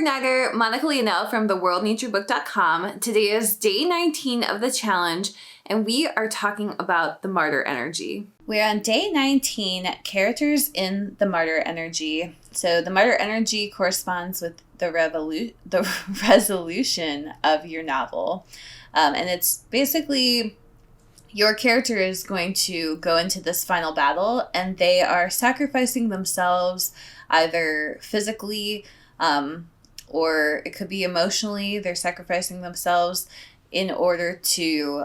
Igniter, Monica Leonel from theworldneedsyourbook.com. Today is day 19 of the challenge, and we are talking about the Martyr Energy. We're on day 19, characters in the Martyr Energy. So the Martyr Energy corresponds with the resolution of your novel. And it's basically your character is going to go into this final battle, and they are sacrificing themselves either physically, or it could be emotionally. They're sacrificing themselves in order to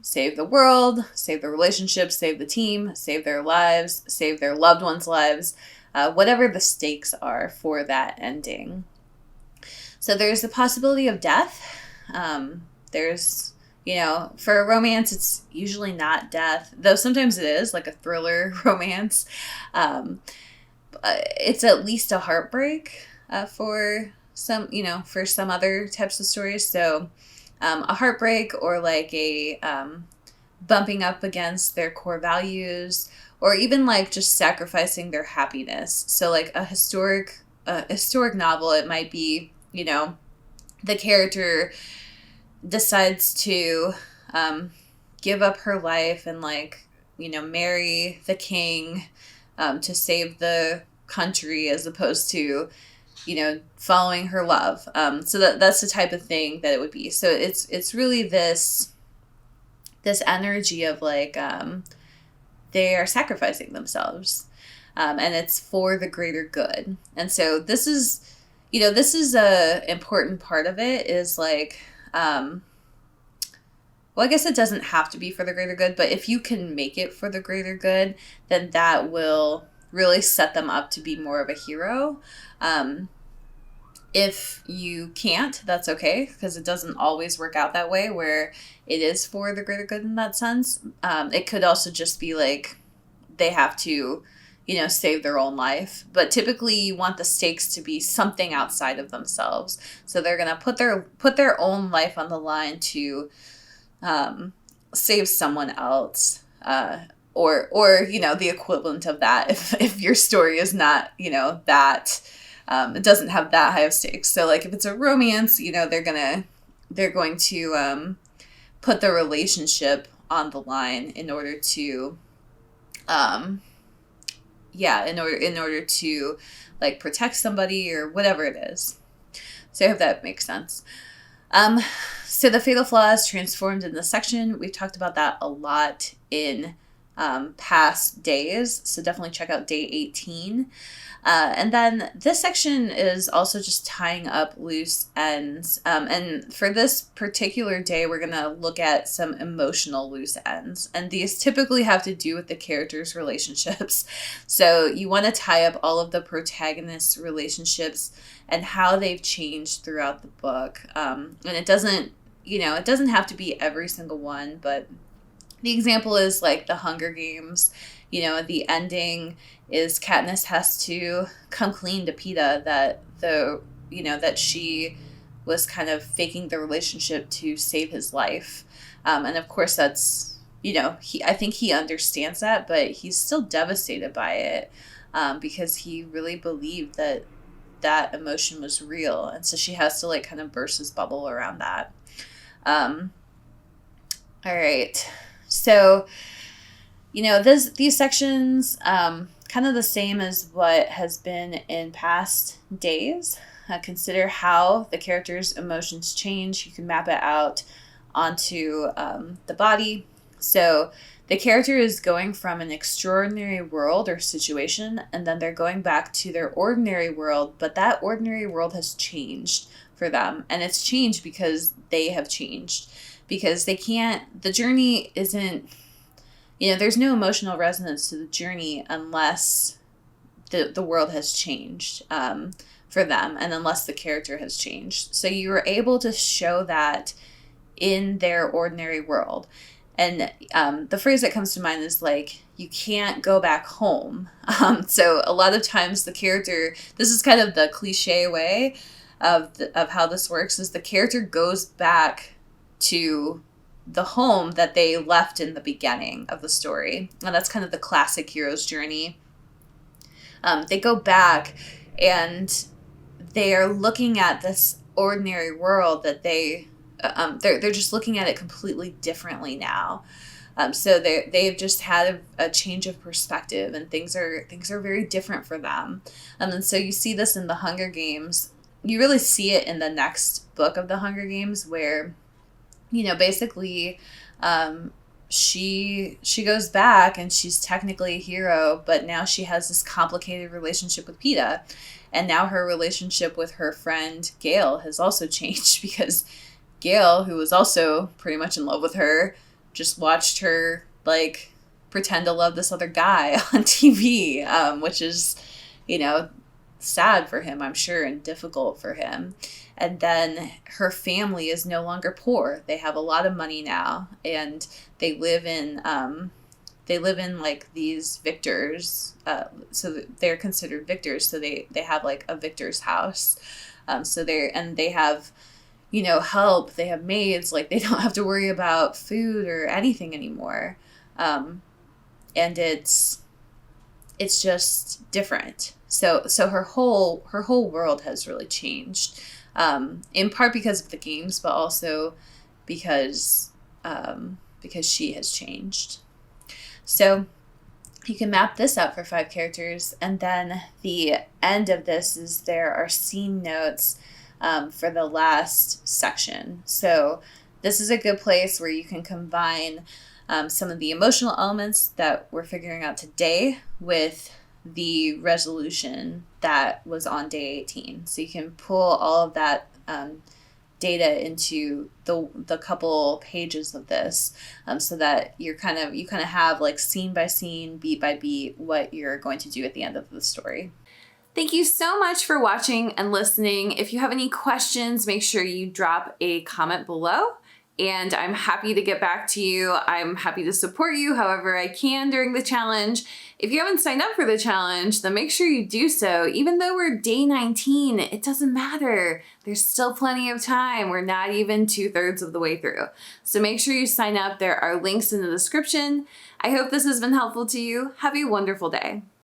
save the world, save the relationships, save the team, save their lives, save their loved ones' lives, whatever the stakes are for that ending. So there's the possibility of death. There's, for a romance, it's usually not death, though sometimes it is, like a thriller romance. It's at least a heartbreak for some other types of stories. So a heartbreak, or like a bumping up against their core values, or even like just sacrificing their happiness. So like a historic novel, it might be, the character decides to give up her life and marry the king to save the country, as opposed to following her love. So that's the type of thing that it would be. So it's really this energy of they are sacrificing themselves, and it's for the greater good. And so this is a important part of it, is well, I guess it doesn't have to be for the greater good, but if you can make it for the greater good, then that will really set them up to be more of a hero. If you can't, that's okay, because it doesn't always work out that way, where it is for the greater good in that sense. It could also just be they have to, save their own life. But typically you want the stakes to be something outside of themselves. So they're going to put their own life on the line to save someone else, or the equivalent of that, if your story is not, that it doesn't have that high of stakes. So if it's a romance, they're going to put the relationship on the line in order to in order to protect somebody or whatever it is. So I hope that makes sense. So the fatal flaw is transformed in this section. We've talked about that a lot in past days, so definitely check out day 18. And then this section is also just tying up loose ends. And for this particular day, we're going to look at some emotional loose ends. And these typically have to do with the characters' relationships. So you want to tie up all of the protagonists' relationships and how they've changed throughout the book. And it doesn't have to be every single one, but the example is the Hunger Games. The ending is Katniss has to come clean to Peeta that she was kind of faking the relationship to save his life. And of course that's, I think he understands that, but he's still devastated by it, because he really believed that emotion was real. And so she has to kind of burst his bubble around that. All right. So, these sections, kind of the same as what has been in past days. Consider how the character's emotions change. You can map it out onto the body. So the character is going from an extraordinary world or situation, and then they're going back to their ordinary world, but that ordinary world has changed for them. And it's changed because they have changed. Because the journey isn't, there's no emotional resonance to the journey unless the world has changed for them, and unless the character has changed. So you were able to show that in their ordinary world. And the phrase that comes to mind is you can't go back home. So a lot of times the character, this is kind of the cliche way of how this works, is the character goes back to the home that they left in the beginning of the story. And that's kind of the classic hero's journey. They go back and they are looking at this ordinary world that they're just looking at it completely differently now. So they've just had a change of perspective, and things are very different for them. And so you see this in the Hunger Games. You really see it in the next book of the Hunger Games, where, basically, she goes back and she's technically a hero, but now she has this complicated relationship with Peeta, and now her relationship with her friend Gale has also changed, because Gale, who was also pretty much in love with her, just watched her pretend to love this other guy on TV, which is, sad for him, I'm sure, and difficult for him. And then her family is no longer poor. They have a lot of money now, and they live in these victors. So they're considered victors. So they have a victor's house. They have, help. They have maids. They don't have to worry about food or anything anymore. And it's just different. So her whole world has really changed. In part because of the games, but also because she has changed. So you can map this out for 5 characters, and then the end of this is there are scene notes for the last section. So this is a good place where you can combine some of the emotional elements that we're figuring out today with the resolution that was on day 18. So you can pull all of that data into the couple pages of this, so that you kind of have scene by scene, beat by beat, what you're going to do at the end of the story. Thank you so much for watching and listening. If you have any questions, make sure you drop a comment below, and I'm happy to get back to you. I'm happy to support you however I can during the challenge. If you haven't signed up for the challenge, then make sure you do so. Even though we're day 19, it doesn't matter. There's still plenty of time. We're not even 2/3 of the way through. So make sure you sign up. There are links in the description. I hope this has been helpful to you. Have a wonderful day.